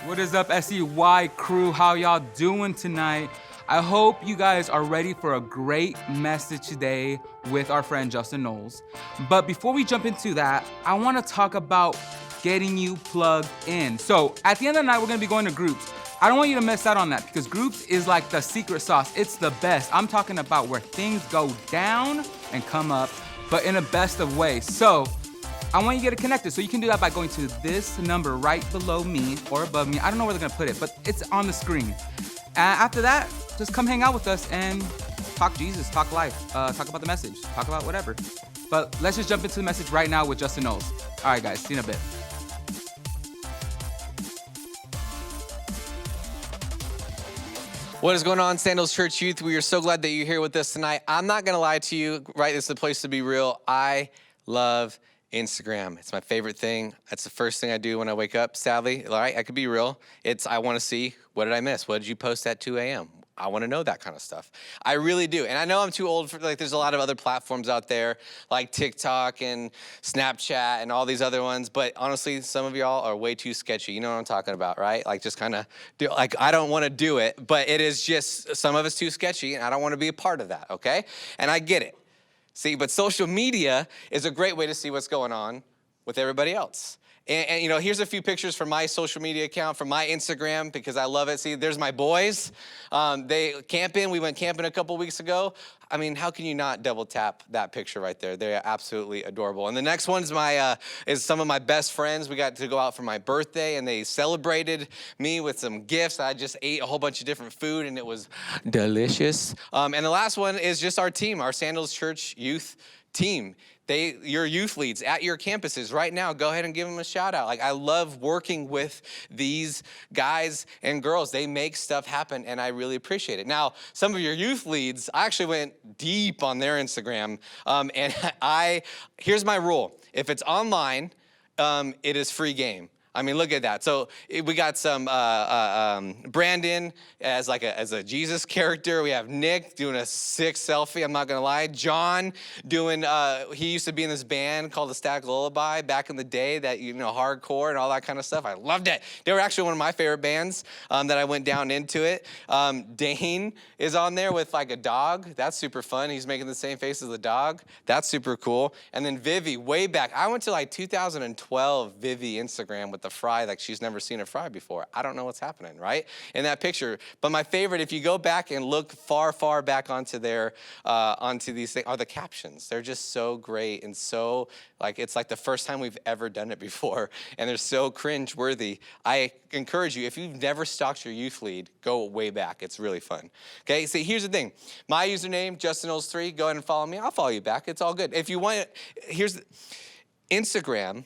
What is up, SEY crew? How y'all doing tonight? I hope you guys are ready for a great message today with our friend Justin Knowles. But before we jump into that, I want to talk about getting you plugged in. So at the end of the night, we're going to be going to groups. I don't want you to miss out on that because groups is like the secret sauce. It's the best. I'm talking about where things go down and come up, but in a best of ways. So I want you to get it connected. So you can do that by going to this number right below me or above me. I don't know where they're gonna put it, but it's on the screen. After that, just come hang out with us and talk Jesus, talk life, talk about the message, talk about whatever. But let's just jump into the message right now with Justin Knowles. All right, guys, see you in a bit. What is going on, Sandals Church Youth? We are so glad that you're here with us tonight. I'm not gonna lie to you, right? This is the place to be real. I love Instagram. It's my favorite thing. That's the first thing I do when I wake up, sadly. All right, I could be real. I want to see, what did I miss? What did you post at 2 a.m.? I want to know that kind of stuff. I really do. And I know I'm too old for, there's a lot of other platforms out there, like TikTok and Snapchat and all these other ones. But honestly, some of y'all are way too sketchy. You know what I'm talking about, right? Just kind of I don't want to do it, but it is just, some of it's too sketchy, and I don't want to be a part of that, okay? And I get it. See, but social media is a great way to see what's going on with everybody else. And here's a few pictures from my social media account, from my Instagram, because I love it. See, there's my boys. They camping. We went camping a couple weeks ago. I mean, how can you not double tap that picture right there? They're absolutely adorable. And the next one is some of my best friends. We got to go out for my birthday, and they celebrated me with some gifts. I just ate a whole bunch of different food, and it was delicious. And the last one is just our team, our Sandals Church Youth team. Your youth leads at your campuses right now, go ahead and give them a shout out. I love working with these guys and girls. They make stuff happen, and I really appreciate it. Now, some of your youth leads, I actually went deep on their Instagram, and here's my rule. If it's online, it is free game. I mean, look at that. So we got some Brandon as a Jesus character. We have Nick doing a sick selfie. I'm not gonna lie. John doing. He used to be in this band called the Static Lullaby back in the day. That hardcore and all that kind of stuff. I loved it. They were actually one of my favorite bands that I went down into it. Dane is on there with a dog. That's super fun. He's making the same face as the dog. That's super cool. And then Vivi, way back. I went to 2012 Vivi Instagram with the fry, she's never seen a fry before. I don't know what's happening, right? In that picture. But my favorite, if you go back and look far, far back onto these things, are the captions. They're just so great and so, it's the first time we've ever done it before. And they're so cringe-worthy. I encourage you, if you've never stalked your youth lead, go way back. It's really fun. Okay, see, here's the thing. My username, JustinKnowles3, go ahead and follow me. I'll follow you back. It's all good. If you want, Instagram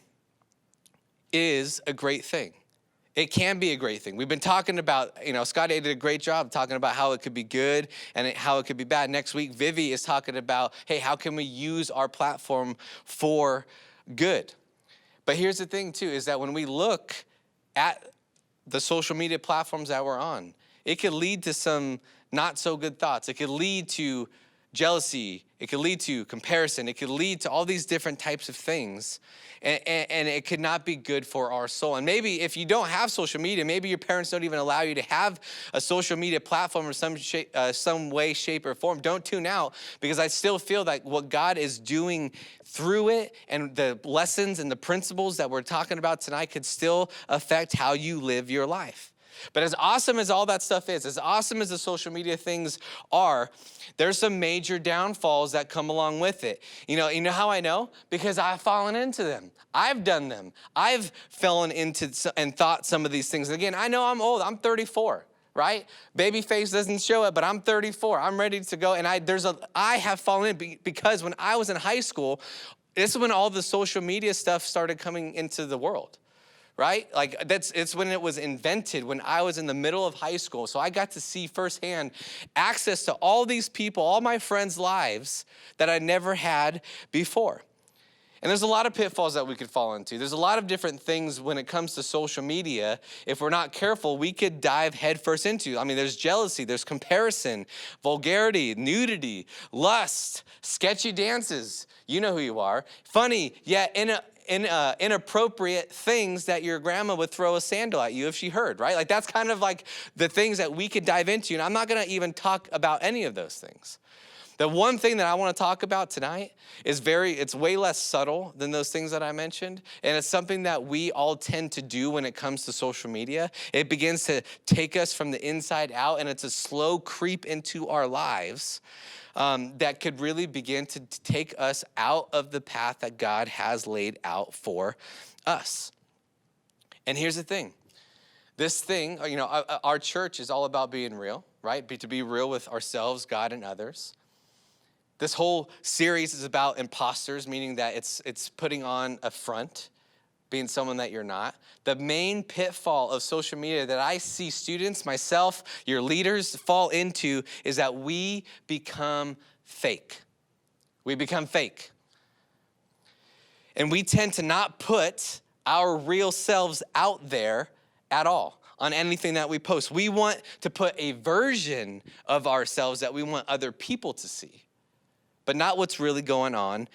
is a great thing. It can be a great thing. We've been talking about, Scotty did a great job talking about how it could be good and how it could be bad. Next week, Vivi is talking about, hey, how can we use our platform for good? But here's the thing, too, is that when we look at the social media platforms that we're on, it could lead to some not so good thoughts. It could lead to jealousy. It could lead to comparison. It could lead to all these different types of things. And it could not be good for our soul. And maybe if you don't have social media, maybe your parents don't even allow you to have a social media platform in some way, shape, or form. Don't tune out, because I still feel that what God is doing through it and the lessons and the principles that we're talking about tonight could still affect how you live your life. But as awesome as all that stuff is, as awesome as the social media things are, there's some major downfalls that come along with it. You know how I know? Because I've fallen into them. I've done them. I've fallen into and thought some of these things. Again, I know I'm old. I'm 34. Right? Baby face doesn't show it, but I'm 34. I'm ready to go. And I have fallen in because when I was in high school, this is when all the social media stuff started coming into the world. Right? It's when it was invented, when I was in the middle of high school. So I got to see firsthand access to all these people, all my friends' lives that I never had before. And there's a lot of pitfalls that we could fall into. There's a lot of different things when it comes to social media. If we're not careful, we could dive headfirst into. I mean, there's jealousy, there's comparison, vulgarity, nudity, lust, sketchy dances. You know who you are. Funny, yet inappropriate things that your grandma would throw a sandal at you if she heard, right? Like that's kind of like the things that we could dive into. And I'm not gonna even talk about any of those things. The one thing that I want to talk about tonight is it's way less subtle than those things that I mentioned. And it's something that we all tend to do when it comes to social media. It begins to take us from the inside out, and it's a slow creep into our lives that could really begin to take us out of the path that God has laid out for us. And here's the thing. This thing, our church is all about being real, right? To be real with ourselves, God, and others. This whole series is about imposters, meaning that it's putting on a front, being someone that you're not. The main pitfall of social media that I see students, myself, your leaders fall into is that we become fake. We become fake. And we tend to not put our real selves out there at all on anything that we post. We want to put a version of ourselves that we want other people to see, but not what's really going on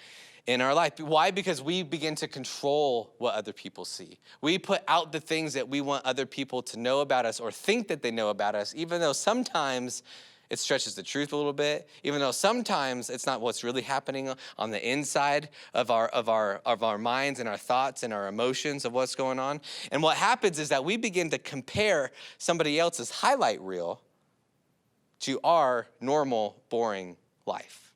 in our life. Why? Because we begin to control what other people see. We put out the things that we want other people to know about us or think that they know about us, even though sometimes it stretches the truth a little bit, even though sometimes it's not what's really happening on the inside of our minds and our thoughts and our emotions of what's going on. And what happens is that we begin to compare somebody else's highlight reel to our normal, boring life.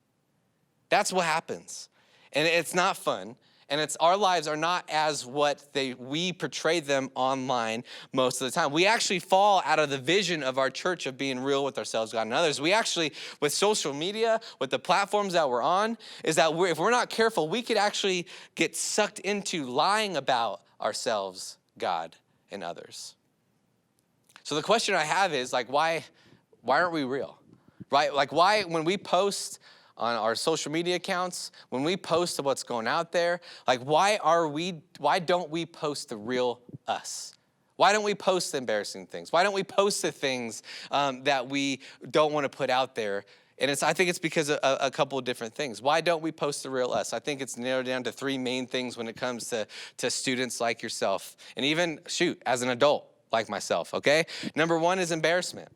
That's what happens. And it's not fun. And our lives are not as we portray them online most of the time. We actually fall out of the vision of our church of being real with ourselves, God, and others. We actually, with social media, with the platforms that we're on, is that if we're not careful, we could actually get sucked into lying about ourselves, God, and others. So the question I have is, why aren't we real? Right? Why, when we post on our social media accounts, when we post what's going out there, why don't we post the real us? Why don't we post the embarrassing things? Why don't we post the things that we don't want to put out there? And I think it's because of a couple of different things. Why don't we post the real us? I think it's narrowed down to three main things when it comes to students like yourself, and even, as an adult like myself, okay? Number one is embarrassment.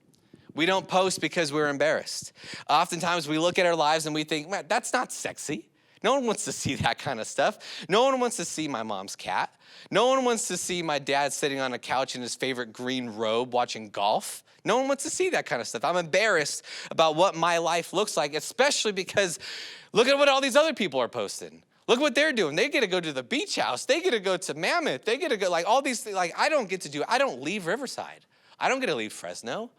We don't post because we're embarrassed. Oftentimes we look at our lives and we think, man, that's not sexy. No one wants to see that kind of stuff. No one wants to see my mom's cat. No one wants to see my dad sitting on a couch in his favorite green robe watching golf. No one wants to see that kind of stuff. I'm embarrassed about what my life looks like, especially because look at what all these other people are posting. Look what they're doing. They get to go to the beach house. They get to go to Mammoth. They get to go, all these things. I don't get to do. I don't leave Riverside. I don't get to leave Fresno.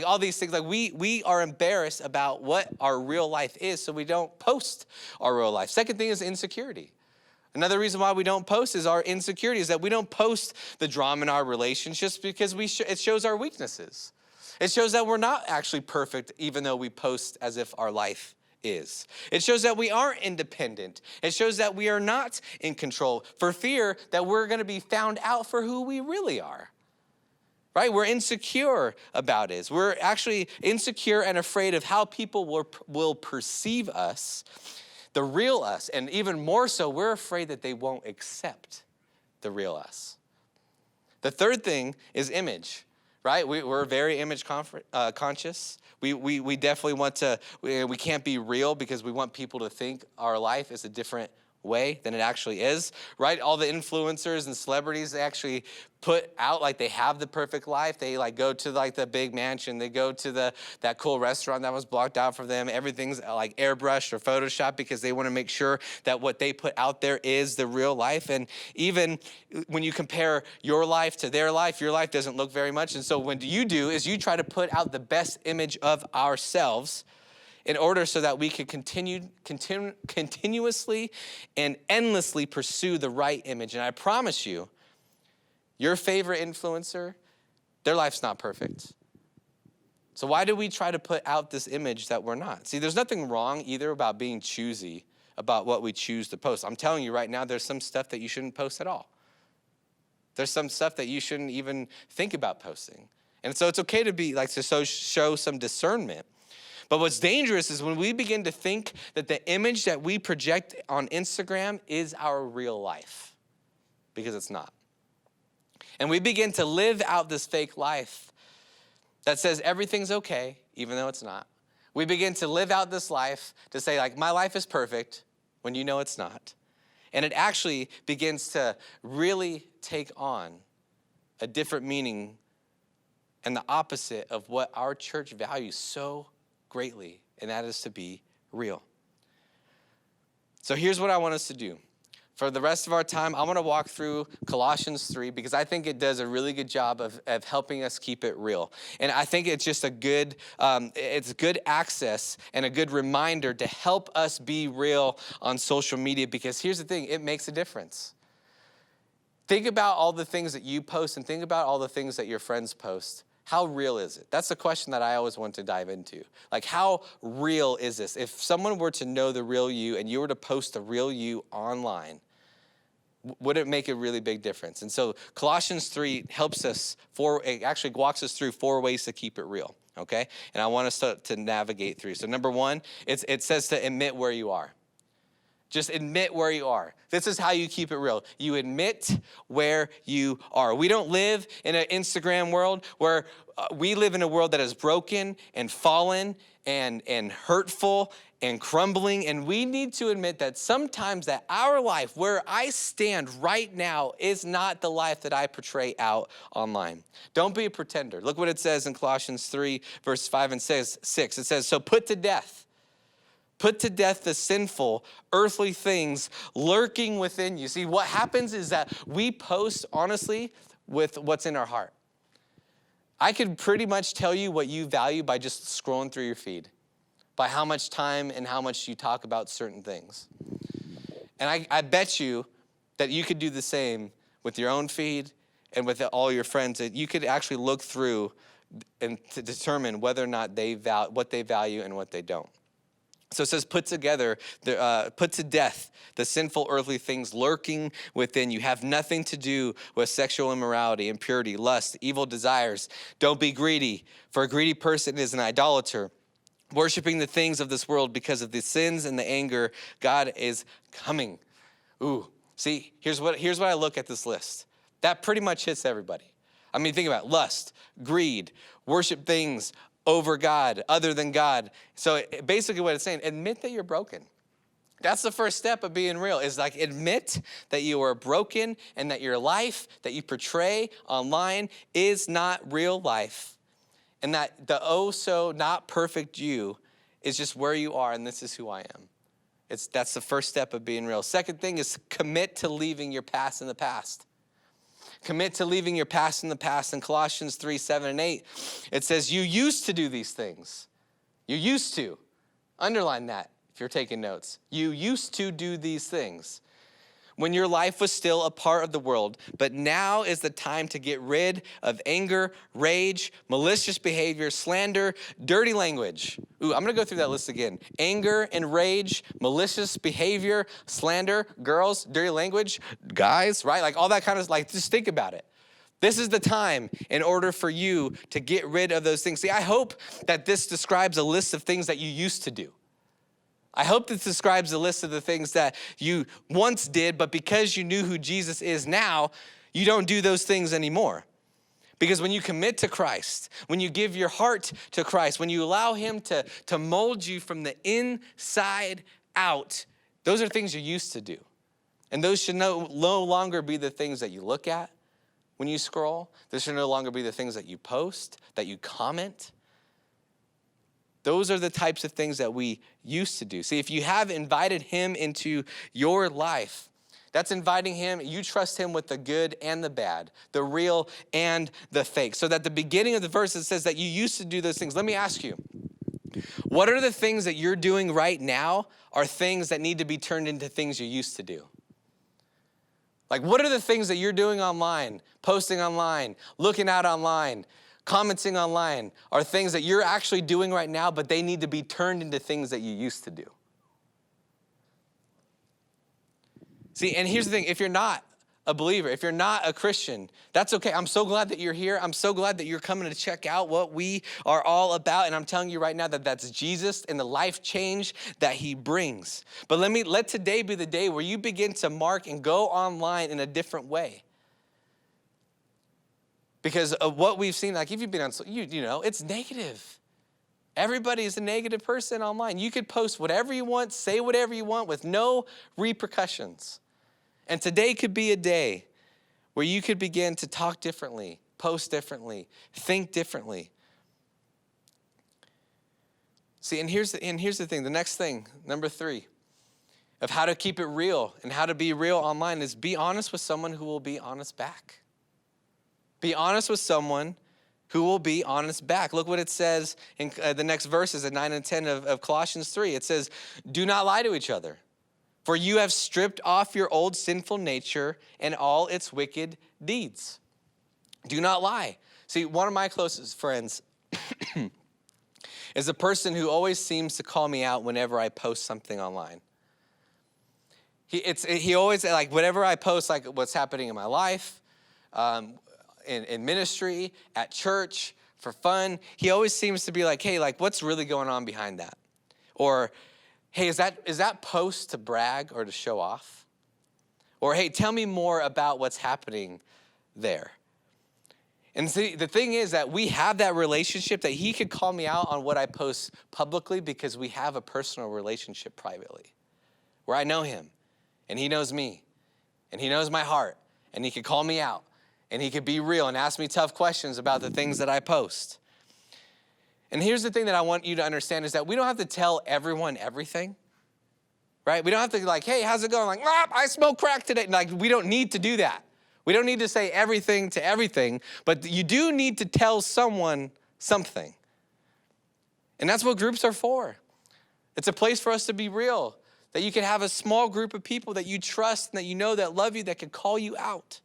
All these things, we are embarrassed about what our real life is, so we don't post our real life. Second thing is insecurity. Another reason why we don't post is our insecurity, is that we don't post the drama in our relationships because it shows our weaknesses. It shows that we're not actually perfect, even though we post as if our life is. It shows that we aren't independent. It shows that we are not in control, for fear that we're going to be found out for who we really are. Right? We're insecure about it. We're actually insecure and afraid of how people will perceive us, the real us. And even more so, we're afraid that they won't accept the real us. The third thing is image, right? We're very image conscious. We definitely want to, we can't be real because we want people to think our life is a different way than it actually is, right? All the influencers and celebrities, they actually put out they have the perfect life. They go to the big mansion. They go to that cool restaurant that was blocked out for them. Everything's airbrushed or photoshopped because they want to make sure that what they put out there is the real life. And even when you compare your life to their life, your life doesn't look very much. And so what you do is you try to put out the best image of ourselves in order so that we can continuously and endlessly pursue the right image. And I promise you, your favorite influencer, their life's not perfect. So why do we try to put out this image that we're not? See, there's nothing wrong either about being choosy about what we choose to post. I'm telling you right now, there's some stuff that you shouldn't post at all. There's some stuff that you shouldn't even think about posting. And so it's okay to be to show some discernment. But what's dangerous is when we begin to think that the image that we project on Instagram is our real life. because it's not. And we begin to live out this fake life that says everything's okay, even though it's not. We begin to live out this life to say, like, my life is perfect, when you know it's not. And it actually begins to really take on a different meaning and the opposite of what our church values so greatly, and that is to be real. So here's what I want us to do. For the rest of our time, I'm going to walk through Colossians 3 because I think it does a really good job of helping us keep it real. And I think it's just a good, it's good access and a good reminder to help us be real on social media, because here's the thing, it makes a difference. Think about all the things that you post and think about all the things that your friends post. How real is it? That's the question that I always want to dive into. Like, how real is this? If someone were to know the real you and you were to post the real you online, would it make a really big difference? And so Colossians 3 helps us, it actually walks us through 4 ways to keep it real, okay? And I want us to navigate through. So number 1, it says to admit where you are. Just admit where you are. This is how you keep it real. You admit where you are. We don't live in an Instagram world where we live in a world that is broken and fallen and hurtful and crumbling. And we need to admit that sometimes that our life, where I stand right now, is not the life that I portray out online. Don't be a pretender. Look what it says in Colossians 3, verse 5 and 6. It says, so put to death the sinful earthly things lurking within you. See, what happens is that we post honestly with what's in our heart. I could pretty much tell you what you value by just scrolling through your feed, by how much time and how much you talk about certain things. And I bet you that you could do the same with your own feed and with all your friends, that you could actually look through and to determine whether or not what they value and what they don't. So it says, put to death the sinful earthly things lurking within you. Have nothing to do with sexual immorality, impurity, lust, evil desires. Don't be greedy, for a greedy person is an idolater, worshiping the things of this world. Because of the sins and the anger, God is coming. Ooh, see, here's what I look at this list. That pretty much hits everybody. I mean, think about it. Lust, greed, worship things over God, other than God. So basically what it's saying, admit that you're broken. That's the first step of being real, is like admit that you are broken and that your life that you portray online is not real life. And that the oh so not perfect you is just where you are, and this is who I am. That's the first step of being real. Second thing is commit to leaving your past in the past. Commit to leaving your past in the past. In Colossians 3, 7, and 8, it says, you used to do these things. You used to. Underline that if you're taking notes. You used to do these things when your life was still a part of the world, but now is the time to get rid of anger, rage, malicious behavior, slander, dirty language. Ooh, I'm gonna go through that list again. Anger and rage, malicious behavior, slander, girls, dirty language, guys, right? Like all that kind of, like, just think about it. This is the time in order for you to get rid of those things. See, I hope that this describes a list of things that you used to do. I hope this describes a list of the things that you once did, but because you knew who Jesus is now, you don't do those things anymore. Because when you commit to Christ, when you give your heart to Christ, when you allow him to mold you from the inside out, those are things you used to do. And those should no longer be the things that you look at when you scroll. Those should no longer be the things that you post, that you comment. Those are the types of things that we used to do. See, if you have invited him into your life, that's inviting him. You trust him with the good and the bad, the real and the fake. So that the beginning of the verse, it says that you used to do those things. Let me ask you, what are the things that you're doing right now are things that need to be turned into things you used to do? Like, what are the things that you're doing online, posting online, looking at online, commenting online, are things that you're actually doing right now, but they need to be turned into things that you used to do? See, and here's the thing, if you're not a believer, if you're not a Christian, that's okay. I'm so glad that you're here. I'm so glad that you're coming to check out what we are all about. And I'm telling you right now that that's Jesus and the life change that he brings. But let today be the day where you begin to mark and go online in a different way. Because of what we've seen, like if you've been on, you know, it's negative. Everybody is a negative person online. You could post whatever you want, say whatever you want with no repercussions. And today could be a day where you could begin to talk differently, post differently, think differently. See, and here's the thing, the next thing, number 3, of how to keep it real and how to be real online is be honest with someone who will be honest back. Be honest with someone who will be honest back. Look what it says in the next verses at 9 and 10 of Colossians 3. It says, do not lie to each other. For you have stripped off your old sinful nature and all its wicked deeds. Do not lie. See, one of my closest friends is a person who always seems to call me out whenever I post something online. He always, like, whenever I post, like, what's happening in my life, in ministry, at church, for fun, he always seems to be like, hey, like, what's really going on behind that? Or, hey, is that post to brag or to show off? Or, hey, tell me more about what's happening there. And see, the thing is that we have that relationship that he could call me out on what I post publicly because we have a personal relationship privately where I know him and he knows me and he knows my heart and he could call me out and he could be real and ask me tough questions about the things that I post. And here's the thing that I want you to understand is that we don't have to tell everyone everything, right? We don't have to be like, hey, how's it going? Like, I smoked crack today. Like, we don't need to do that. We don't need to say everything to everything, but you do need to tell someone something. And that's what groups are for. It's a place for us to be real, that you can have a small group of people that you trust and that you know that love you, that can call you out.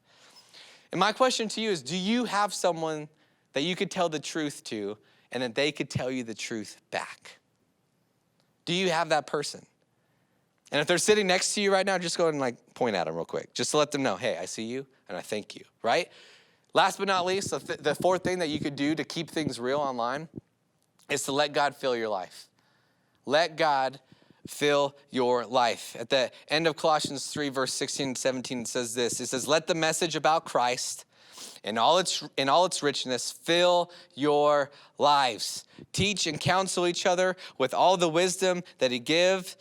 And my question to you is, do you have someone that you could tell the truth to and that they could tell you the truth back? Do you have that person? And if they're sitting next to you right now, just go and like point at them real quick, just to let them know, hey, I see you and I thank you, right? Last but not least, the fourth thing that you could do to keep things real online is to let God fill your life. Let God fill your life. At the end of Colossians 3, verse 16 and 17, it says this. It says, let the message about Christ in all its richness fill your lives. Teach and counsel each other with all the wisdom that he gives.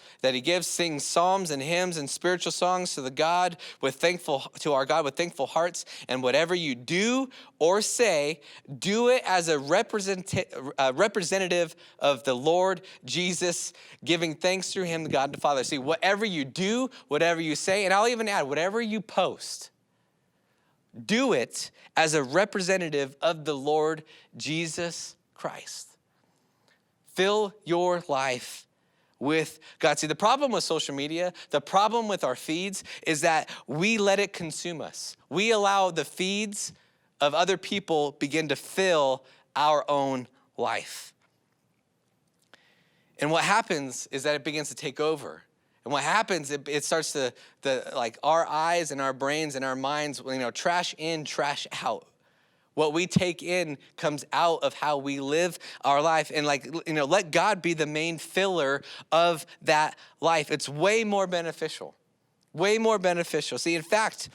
Sing psalms and hymns and spiritual songs to our God with thankful hearts. And whatever you do or say, do it as a representative of the Lord Jesus, giving thanks through him to God the Father. See, whatever you do, whatever you say, and I'll even add, whatever you post, do it as a representative of the Lord Jesus Christ. Fill your life with God. See, the problem with social media, the problem with our feeds is that we let it consume us. We allow the feeds of other people begin to fill our own life. And what happens is that it begins to take over. And what happens, it starts to like our eyes and our brains and our minds, trash in, trash out. What we take in comes out of how we live our life. And let God be the main filler of that life. It's way more beneficial. Way more beneficial. See, in fact,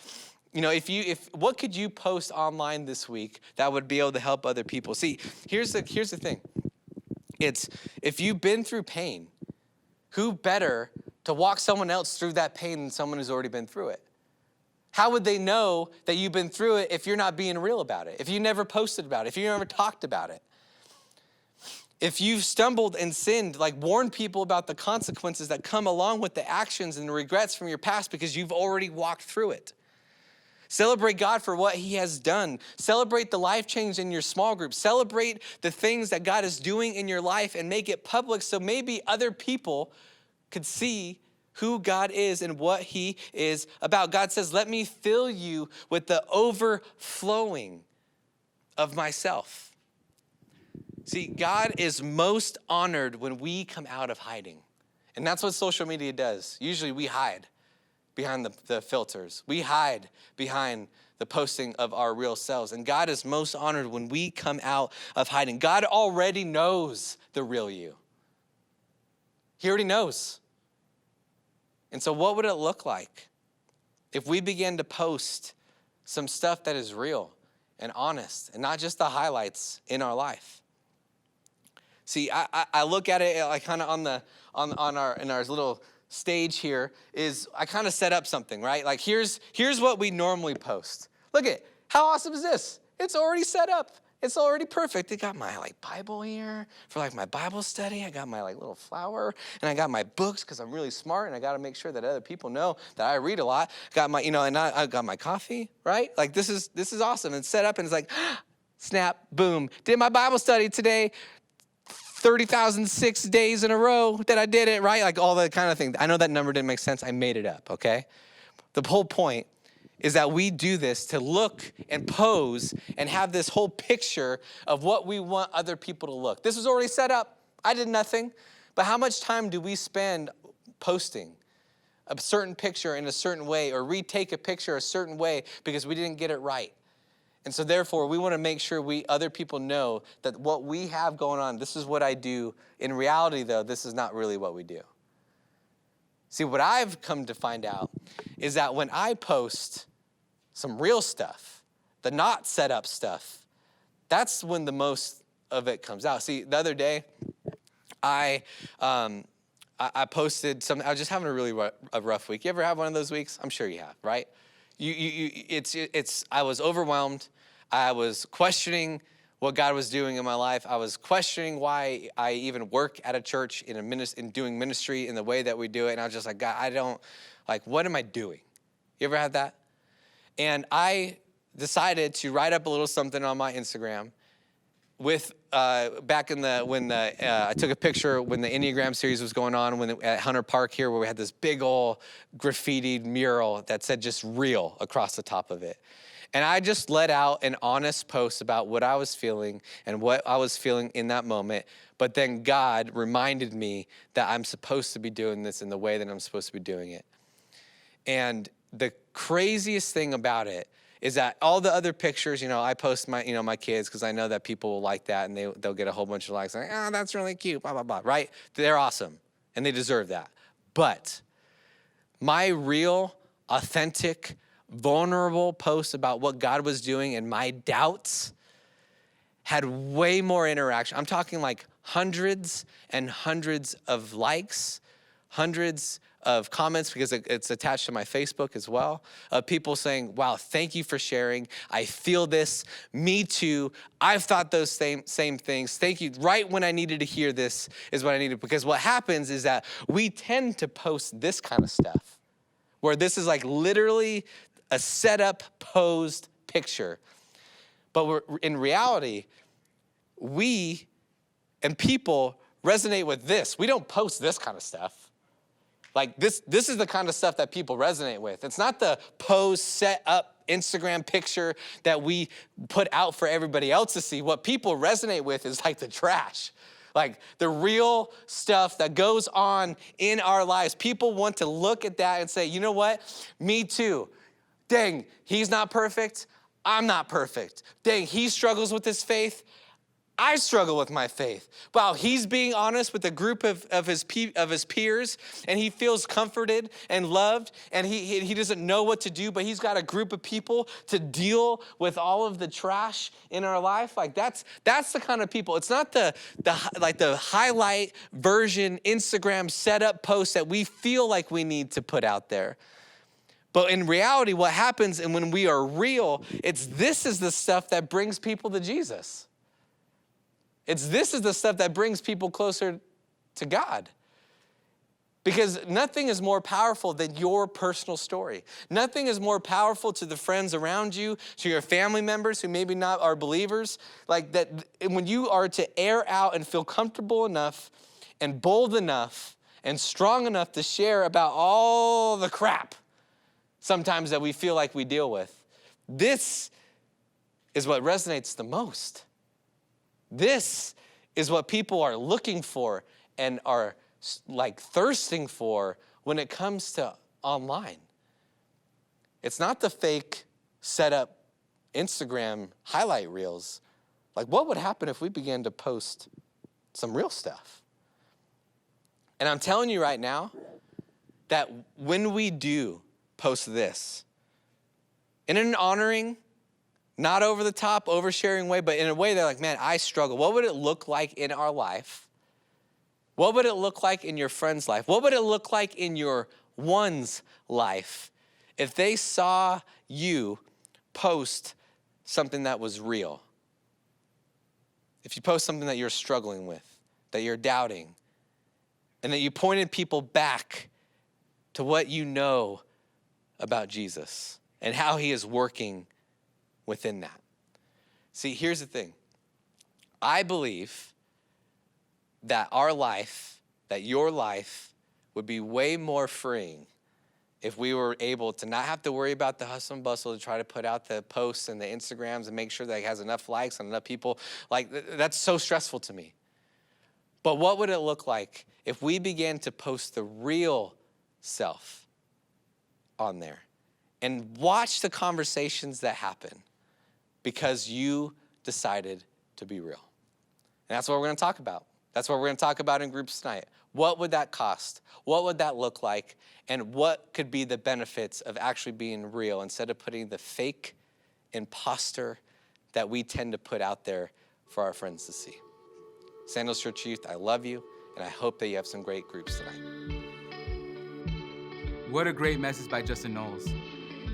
what could you post online this week that would be able to help other people? See, here's the thing. It's if you've been through pain, who better to walk someone else through that pain than someone who's already been through it? How would they know that you've been through it if you're not being real about it? If you never posted about it, if you never talked about it? If you've stumbled and sinned, warn people about the consequences that come along with the actions and the regrets from your past because you've already walked through it. Celebrate God for what he has done. Celebrate the life change in your small group. Celebrate the things that God is doing in your life and make it public so maybe other people could see who God is and what he is about. God says, let me fill you with the overflowing of myself. See, God is most honored when we come out of hiding. And that's what social media does. Usually we hide behind the filters. We hide behind the posting of our real selves. And God is most honored when we come out of hiding. God already knows the real you. He already knows. And so what would it look like if we began to post some stuff that is real and honest and not just the highlights in our life? See, I look at it like kind of in our little stage here is I kind of set up something, right? Like here's what we normally post. Look at how awesome is this? It's already set up. It's already perfect. I got my Bible here for my Bible study. I got my little flower, and I got my books because I'm really smart, and I got to make sure that other people know that I read a lot. Got my and I got my coffee, right? This is awesome. It's set up, and it's snap, boom. Did my Bible study today. 30,006 days in a row that I did it, right? All that kind of thing. I know that number didn't make sense. I made it up, okay? The whole point is that we do this to look and pose and have this whole picture of what we want other people to look. This was already set up. I did nothing. But how much time do we spend posting a certain picture in a certain way or retake a picture a certain way because we didn't get it right? And so therefore, we want to make sure other people know that what we have going on, this is what I do. In reality, though, this is not really what we do. See, what I've come to find out is that when I post some real stuff, the not set up stuff, that's when the most of it comes out. See, the other day, I posted something. I was just having a really rough week. You ever have one of those weeks? I'm sure you have, right? I was overwhelmed. I was questioning what God was doing in my life. I was questioning why I even work at a church in doing ministry in the way that we do it. And I was just like, God, what am I doing? You ever had that? And I decided to write up a little something on my Instagram with back in when I took a picture when the Enneagram series was going on at Hunter Park here, where we had this big old graffitied mural that said just real across the top of it. And I just let out an honest post about what I was feeling and what I was feeling in that moment. But then God reminded me that I'm supposed to be doing this in the way that I'm supposed to be doing it. And the craziest thing about it is that all the other pictures, I post my kids because I know that people will like that and they'll get a whole bunch of likes. Like, that's really cute, blah, blah, blah, right? They're awesome and they deserve that. But my real, authentic, vulnerable post about what God was doing and my doubts had way more interaction. I'm talking hundreds and hundreds of likes, hundreds of comments, because it's attached to my Facebook as well, of people saying, wow, thank you for sharing. I feel this. Me too. I've thought those same things. Thank you. Right when I needed to hear this is what I needed. Because what happens is that we tend to post this kind of stuff, where this is literally a set up, posed picture. But in reality, we and people resonate with this. We don't post this kind of stuff. This is the kind of stuff that people resonate with. It's not the pose, set up Instagram picture that we put out for everybody else to see. What people resonate with is the trash. The real stuff that goes on in our lives. People want to look at that and say, you know what? Me too. Dang, he's not perfect. I'm not perfect. Dang, he struggles with his faith. I struggle with my faith. Wow, he's being honest with a group of his peers, and he feels comforted and loved, and he doesn't know what to do, but he's got a group of people to deal with all of the trash in our life. That's the kind of people. It's not the highlight version Instagram setup post that we feel like we need to put out there. But in reality, what happens, and when we are real, this is the stuff that brings people to Jesus. This is the stuff that brings people closer to God. Because nothing is more powerful than your personal story. Nothing is more powerful to the friends around you, to your family members who maybe not are believers. That when you are to air out and feel comfortable enough and bold enough and strong enough to share about all the crap sometimes that we feel like we deal with. This is what resonates the most. This is what people are looking for and are thirsting for when it comes to online. It's not the fake set up Instagram highlight reels. Like, what would happen if we began to post some real stuff? And I'm telling you right now that when we do post this, in an honoring, not over the top, oversharing way, but in a way that like, man, I struggle. What would it look like in our life? What would it look like in your friend's life? What would it look like in your one's life if they saw you post something that was real? If you post something that you're struggling with, that you're doubting, and that you pointed people back to what you know about Jesus and how he is working within that. See, here's the thing. I believe that our life, that your life would be way more freeing if we were able to not have to worry about the hustle and bustle to try to put out the posts and the Instagrams and make sure that it has enough likes and enough people. Like, that's so stressful to me. But what would it look like if we began to post the real self on there and watch the conversations that happen because you decided to be real? And that's what we're going to talk about. That's what we're going to talk about in groups tonight. What would that cost? What would that look like? And what could be the benefits of actually being real instead of putting the fake imposter that we tend to put out there for our friends to see? Sandals Church Youth, I love you, and I hope that you have some great groups tonight. What a great message by Justin Knowles.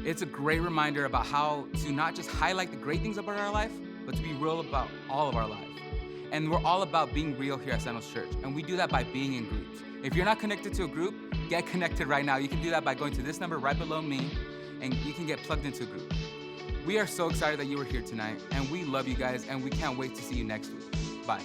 It's a great reminder about how to not just highlight the great things about our life, but to be real about all of our life. And we're all about being real here at Sandals Church, and we do that by being in groups. If you're not connected to a group, get connected right now. You can do that by going to this number right below me, and you can get plugged into a group. We are so excited that you were here tonight, and we love you guys, and we can't wait to see you next week. Bye.